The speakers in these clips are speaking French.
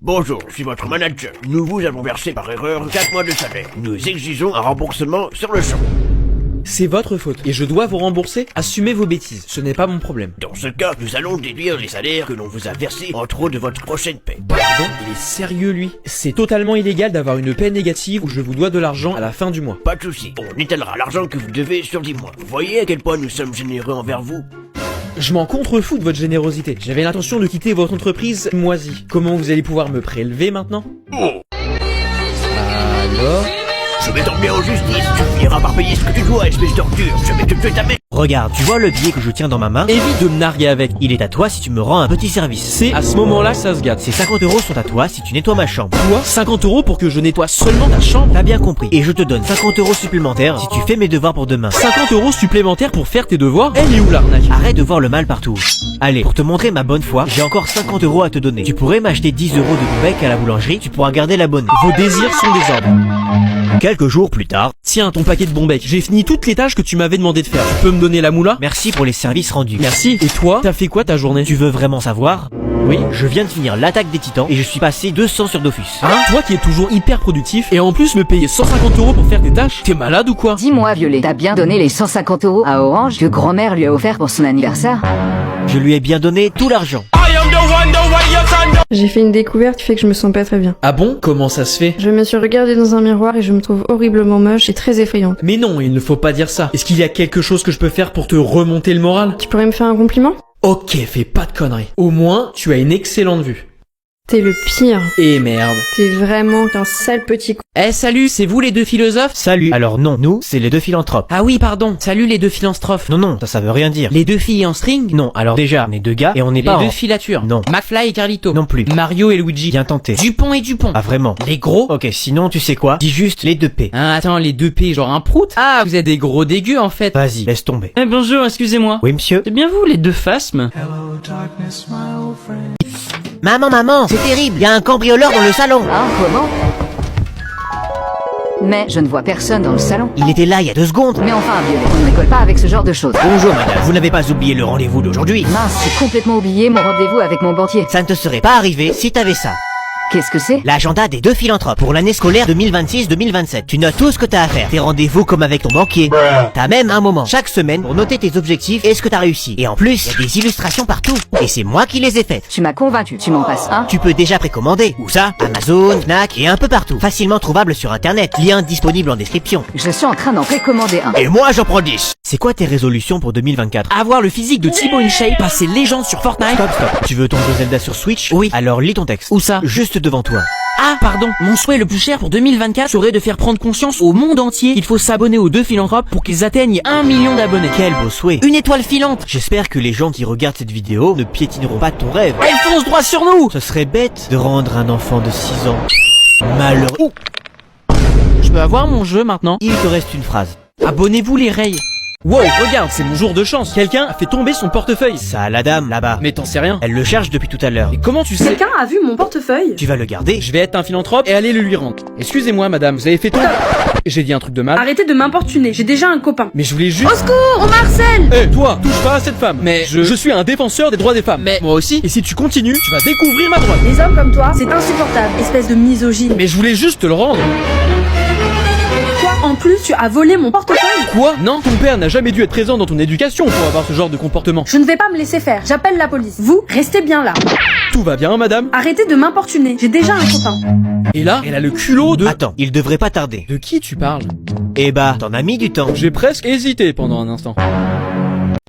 Bonjour, je suis votre manager. Nous vous avons versé par erreur 4 mois de salaire. Nous exigeons un remboursement sur le champ. C'est votre faute, et je dois vous rembourser. Assumez vos bêtises, ce n'est pas mon problème. Dans ce cas, nous allons déduire les salaires que l'on vous a versés en trop de votre prochaine paie. Pardon, il est sérieux lui? C'est totalement illégal d'avoir une paie négative où je vous dois de l'argent à la fin du mois. Pas de soucis, on étalera l'argent que vous devez sur 10 mois. Vous voyez à quel point nous sommes généreux envers vous? Je m'en contrefous de votre générosité. J'avais l'intention de quitter votre entreprise moisie. Comment vous allez pouvoir me prélever maintenant? Oh. Alors? Je vais t'emmener en justice, tu finiras par payer ce que tu dois, espèce d'ordure. Je vais te tuer ta mère. Regarde, tu vois le billet que je tiens dans ma main? Évite de me narguer avec. Il est à toi si tu me rends un petit service. C'est à ce moment-là que ça se gâte. Ces 50 € sont à toi si tu nettoies ma chambre. Quoi? 50 € pour que je nettoie seulement ta chambre? T'as bien compris. Et je te donne 50 € supplémentaires si tu fais mes devoirs pour demain. 50 € supplémentaires pour faire tes devoirs? Elle est où l'arnaque? Arrête de voir le mal partout. Allez, pour te montrer ma bonne foi, j'ai encore 50 € à te donner. Tu pourrais m'acheter 10 € de bon bec à la boulangerie, tu pourras garder la bonne. Vos désirs sont des ordres. Quelques jours plus tard. Tiens, ton paquet de bon bec. J'ai fini toutes les tâches que tu m'avais demandé de faire. Tu peux me donner la moula? Merci pour les services rendus. Merci. Et toi, t'as fait quoi ta journée? Tu veux vraiment savoir? Oui. Je viens de finir l'attaque des titans et je suis passé 200 sur Dofus. Hein? Toi qui es toujours hyper productif et en plus me payer 150 € pour faire tes tâches? T'es malade ou quoi? Dis-moi, Violet, t'as bien donné les 150 € à Orange que grand-mère lui a offert pour son anniversaire? Je lui ai bien donné tout l'argent. J'ai fait une découverte qui fait que je me sens pas très bien. Ah bon? Comment ça se fait? Je me suis regardée dans un miroir et je me trouve horriblement moche et très effrayante. Mais non, il ne faut pas dire ça. Est-ce qu'il y a quelque chose que je peux faire pour te remonter le moral? Tu pourrais me faire un compliment? Ok, fais pas de conneries. Au moins, tu as une excellente vue. T'es le pire. Et merde. T'es vraiment qu'un sale petit con. Eh salut, c'est vous les deux philosophes? Salut. Alors non, nous, c'est les deux philanthropes. Ah oui, pardon. Salut les deux philanthropes. Non, ça veut rien dire. Les deux filles en string? Non, alors déjà, on est deux gars et on n'est Les pas deux en... filatures? Non. McFly et Carlito? Non plus. Mario et Luigi? Bien tenté. Dupont et Dupont? Ah vraiment? Les gros? Ok, sinon tu sais quoi? Dis juste les deux P. Hein, attends, les deux P, genre un prout? Ah, vous êtes des gros dégueux en fait. Vas-y, laisse tomber. Eh bonjour, excusez-moi. Oui monsieur? C'est bien vous les deux phasmes? Maman, c'est terrible, y a un cambrioleur dans le salon. Hein, comment? Mais je ne vois personne dans le salon. Il était là il y a 2 secondes. Mais enfin, Violet, on ne rigole pas avec ce genre de choses. Bonjour madame, vous n'avez pas oublié le rendez-vous d'aujourd'hui? Mince, j'ai complètement oublié mon rendez-vous avec mon banquier. Ça ne te serait pas arrivé si t'avais ça. Qu'est-ce que c'est? L'agenda des deux philanthropes pour l'année scolaire 2026-2027. Tu notes tout ce que t'as à faire. Tes rendez-vous comme avec ton banquier. T'as même un moment chaque semaine pour noter tes objectifs et ce que t'as réussi. Et en plus, y a des illustrations partout. Et c'est moi qui les ai faites. Tu m'as convaincu, tu m'en passes un? Tu peux déjà précommander. Où ça? Amazon, Fnac et un peu partout. Facilement trouvable sur internet. Lien disponible en description. Je suis en train d'en précommander un. Et moi j'en prends 10. C'est quoi tes résolutions pour 2024? Avoir le physique de Thibaut InShape, passer légende sur Fortnite. Stop. Tu veux ton jeu Zelda sur Switch? Oui. Alors lis ton texte. Où ça? Juste devant toi. Ah, pardon. Mon souhait le plus cher pour 2024 serait de faire prendre conscience au monde entier qu'il faut s'abonner aux deux philanthropes pour qu'ils atteignent 1 million d'abonnés. Quel beau souhait. Une étoile filante. J'espère que les gens qui regardent cette vidéo ne piétineront pas ton rêve. Elle fonce droit sur nous. Ce serait bête de rendre un enfant de 6 ans malheureux. Je peux avoir mon jeu maintenant? Il te reste une phrase. Abonnez-vous les rails. Wow, regarde, c'est mon jour de chance. Quelqu'un a fait tomber son portefeuille. Ça, la dame, là-bas. Mais t'en sais rien. Elle le cherche depuis tout à l'heure. Et comment tu sais? Quelqu'un a vu mon portefeuille? Tu vas le garder? Je vais être un philanthrope et aller le lui rendre. Excusez-moi madame, vous avez fait tomber... J'ai dit un truc de mal. Arrêtez de m'importuner, j'ai déjà un copain. Mais je voulais juste... Au secours, on m'harcèle! Eh, toi, touche pas à cette femme. Mais je suis un défenseur des droits des femmes. Mais moi aussi. Et si tu continues, tu vas découvrir ma droite. Les hommes comme toi, c'est insupportable, espèce de misogyne. Mais je voulais juste te le rendre. Quoi? En plus, tu as volé mon portefeuille? Quoi? Non, ton père n'a jamais dû être présent dans ton éducation pour avoir ce genre de comportement. Je ne vais pas me laisser faire, j'appelle la police. Vous, restez bien là. Tout va bien, madame? Arrêtez de m'importuner, j'ai déjà un copain. Et là, elle a le culot de... Attends, il devrait pas tarder. De qui tu parles? Eh bah, t'en as mis du temps. J'ai presque hésité pendant un instant.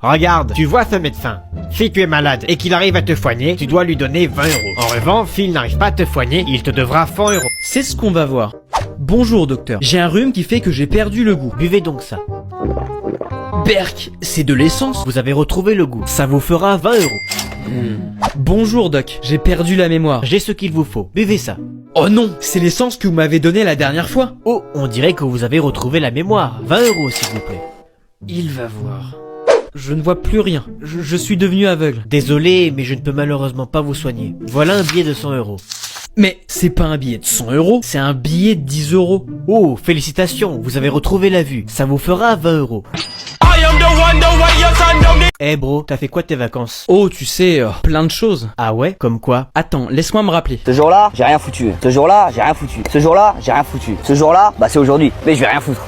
Regarde, tu vois ce médecin. Si tu es malade et qu'il arrive à te soigner, tu dois lui donner 20 €. En revanche, s'il n'arrive pas à te soigner, il te devra 100 €. C'est ce qu'on va voir. Bonjour docteur, j'ai un rhume qui fait que j'ai perdu le goût. Buvez donc ça. Berk, c'est de l'essence. Vous avez retrouvé le goût. Ça vous fera 20 €. Bonjour doc, j'ai perdu la mémoire. J'ai ce qu'il vous faut. Buvez ça. Oh non, c'est l'essence que vous m'avez donnée la dernière fois. Oh, on dirait que vous avez retrouvé la mémoire. 20 € s'il vous plaît. Il va voir. Je ne vois plus rien. Je suis devenu aveugle. Désolé, mais je ne peux malheureusement pas vous soigner. Voilà un billet de 100 €. Mais c'est pas un billet de 100 €, c'est un billet de 10 €. Oh, félicitations, vous avez retrouvé la vue. Ça vous fera 20 €. I am the one. Eh bro, t'as fait quoi de tes vacances? Oh, tu sais, plein de choses. Ah ouais, comme quoi? Attends, laisse-moi me rappeler. Ce jour-là, j'ai rien foutu. Ce jour-là, j'ai rien foutu. Ce jour-là, j'ai rien foutu. Ce jour-là, bah c'est aujourd'hui. Mais je vais rien foutre.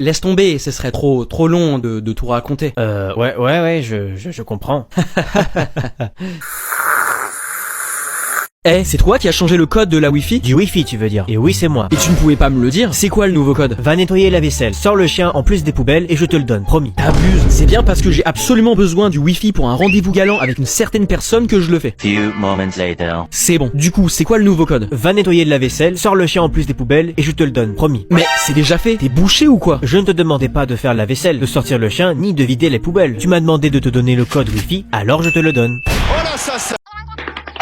Laisse tomber, ce serait trop long de tout raconter. Ouais, je comprends. Eh, c'est toi qui as changé le code de la Wi-Fi? Du Wi-Fi, tu veux dire? Et oui, c'est moi. Et tu ne pouvais pas me le dire? C'est quoi le nouveau code? Va nettoyer la vaisselle, sors le chien en plus des poubelles et je te le donne, promis. T'abuses. C'est bien parce que j'ai absolument besoin du Wi-Fi pour un rendez-vous galant avec une certaine personne que je le fais. C'est bon. Du coup, c'est quoi le nouveau code? Va nettoyer la vaisselle, sors le chien en plus des poubelles et je te le donne, promis. Mais c'est déjà fait. T'es bouché ou quoi? Je ne te demandais pas de faire la vaisselle, de sortir le chien, ni de vider les poubelles. Tu m'as demandé de te donner le code Wi-Fi, alors je te le donne.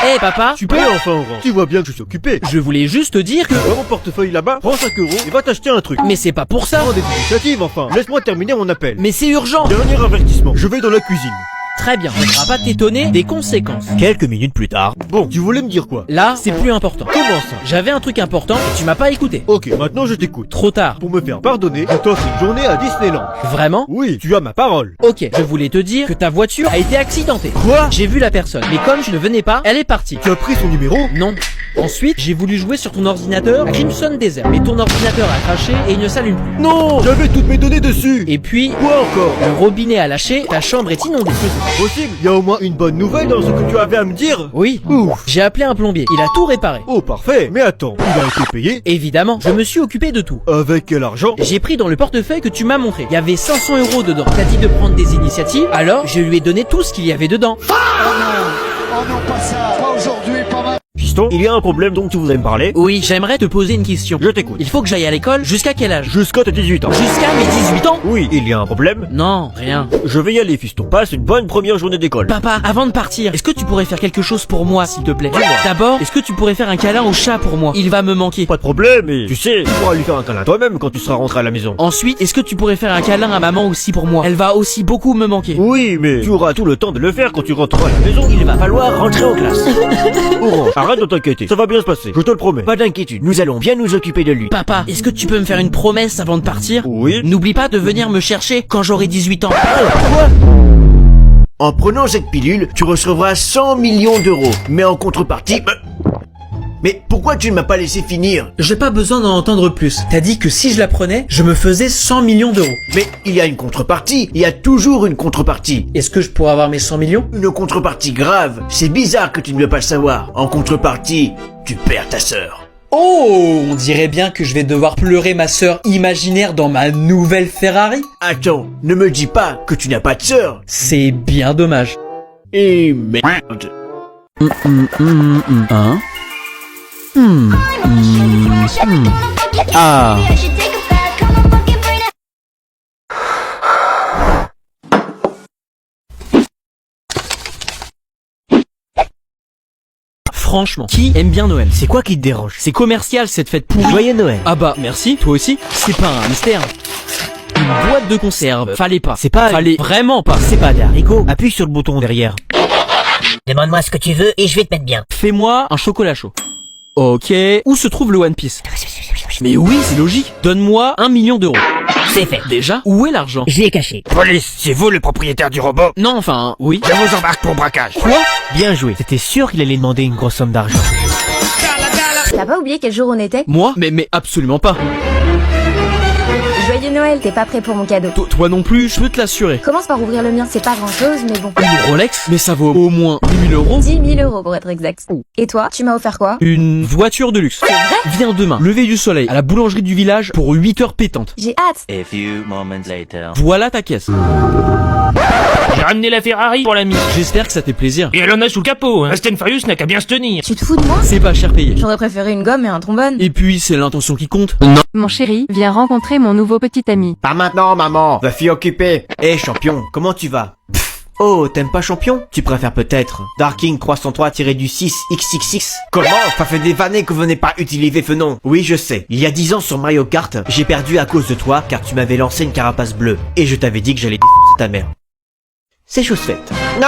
Eh papa, tu peux? Enfin, Orange, tu vois bien que je suis occupé. Je voulais juste te dire que... Dans mon portefeuille là-bas, prends 5 € et va t'acheter un truc. Mais c'est pas pour ça. Prends des initiatives, enfin. Laisse-moi terminer mon appel. Mais c'est urgent. Dernier avertissement, je vais dans la cuisine. Très bien, on ne va pas t'étonner des conséquences. Quelques minutes plus tard. Bon, tu voulais me dire quoi? Là, c'est plus important. Comment ça? J'avais un truc important et tu m'as pas écouté. Ok, maintenant je t'écoute. Trop tard. Pour me faire pardonner, je t'offre une journée à Disneyland. Vraiment? Oui, tu as ma parole. Ok, je voulais te dire que ta voiture a été accidentée. Quoi? J'ai vu la personne, mais comme tu ne venais pas, elle est partie. Tu as pris son numéro? Non. Ensuite, j'ai voulu jouer sur ton ordinateur Crimson Desert, mais ton ordinateur a craché et il ne s'allume plus. Non, j'avais toutes mes données dessus. Et puis, Quoi encore? le robinet a lâché, ta chambre est inondée. C'est possible. Il y a au moins une bonne nouvelle dans ce que tu avais à me dire. Oui. Ouf. J'ai appelé un plombier, il a tout réparé. Oh, parfait. Mais attends, il a été payé? Évidemment, je me suis occupé de tout. Avec quel argent? J'ai pris dans le portefeuille que tu m'as montré. Il y avait 500 € dedans. T'as dit de prendre des initiatives, alors je lui ai donné tout ce qu'il y avait dedans. Fiston, il y a un problème dont tu voudrais me parler. Oui, j'aimerais te poser une question. Je t'écoute. Il faut que j'aille à l'école jusqu'à quel âge? Jusqu'à tes 18 ans. Jusqu'à mes 18 ans? Oui, il y a un problème. Non, rien. Je vais y aller, fiston. Passe une bonne première journée d'école. Papa, avant de partir, est-ce que tu pourrais faire quelque chose pour moi, s'il te plaît? D'abord, est-ce que tu pourrais faire un câlin au chat pour moi? Il va me manquer. Pas de problème, mais tu sais, tu pourras lui faire un câlin toi-même quand tu seras rentré à la maison. Ensuite, est-ce que tu pourrais faire un câlin à maman aussi pour moi? Elle va aussi beaucoup me manquer. Oui, mais tu auras tout le temps de le faire quand tu rentreras à la maison. Il va falloir rentrer en classe. Orange, arrête de t'inquiéter. Ça va bien se passer. Je te le promets. Pas d'inquiétude, nous allons bien nous occuper de lui. Papa, est-ce que tu peux me faire une promesse avant de partir? Oui. N'oublie pas de venir me chercher quand j'aurai 18 ans. En prenant cette pilule, tu recevras 100 millions d'euros. Mais en contrepartie... Mais pourquoi tu ne m'as pas laissé finir? J'ai pas besoin d'en entendre plus. T'as dit que si je la prenais, je me faisais 100 millions d'euros. Mais il y a une contrepartie. Il y a toujours une contrepartie. Est-ce que je pourrais avoir mes 100 millions? Une contrepartie grave. C'est bizarre que tu ne veux pas le savoir. En contrepartie, tu perds ta sœur. Oh, on dirait bien que je vais devoir pleurer ma sœur imaginaire dans ma nouvelle Ferrari. Attends, ne me dis pas que tu n'as pas de sœur. C'est bien dommage. Et merde. Hein? Ah. Franchement, qui aime bien Noël? C'est quoi qui te dérange? C'est commercial cette fête pourrie. Joyeux Noël. Ah bah merci, toi aussi. C'est pas un mystère. Une boîte de conserve. Fallait pas. C'est pas... Fallait vraiment pas. C'est pas d'haricot. Appuie sur le bouton derrière. Demande-moi ce que tu veux et je vais te mettre bien. Fais-moi un chocolat chaud. Ok. Où se trouve le One Piece? Mais oui, c'est logique. Donne-moi 1 million d'euros. C'est fait. Déjà? Où est l'argent? Je l'ai caché. Police, c'est vous le propriétaire du robot? Non, enfin, oui. Je vous embarque pour braquage. Quoi? Bien joué. C'était sûr qu'il allait demander une grosse somme d'argent. T'as pas oublié quel jour on était? Moi? Mais absolument pas. Joyeux Noël, t'es pas prêt pour mon cadeau. Toi non plus, je peux te l'assurer. Commence par ouvrir le mien, c'est pas grand chose, mais bon. Une Rolex? Mais ça vaut au moins 10 000 euros. 10 000 € pour être exact. Et toi, tu m'as offert quoi? Une voiture de luxe. C'est vrai? Viens demain, lever du soleil, à la boulangerie du village pour 8 heures pétantes. J'ai hâte. Voilà ta caisse. J'ai ramené la Ferrari pour l'ami. J'espère que ça fait plaisir. Et elle en a sous le capot, hein. Fast and Furious n'a qu'à bien se tenir. Tu te fous de moi? C'est pas cher payé. J'aurais préféré une gomme et un trombone. Et puis, c'est l'intention qui compte. Mon chéri, viens rencontrer mon nouveau petit ami. Pas maintenant, maman. Va fille occupée. Eh, champion, comment tu vas? Oh, t'aimes pas champion? Tu préfères peut-être Darking 303-6 XXX. Comment? Ça fait des années que vous n'avez pas utilisé ce nom. Oui, je sais. Il y a 10 ans sur Mario Kart, j'ai perdu à cause de toi car tu m'avais lancé une carapace bleue. Et je t'avais dit que j'allais défoncer ta mère. C'est chose faite. Non!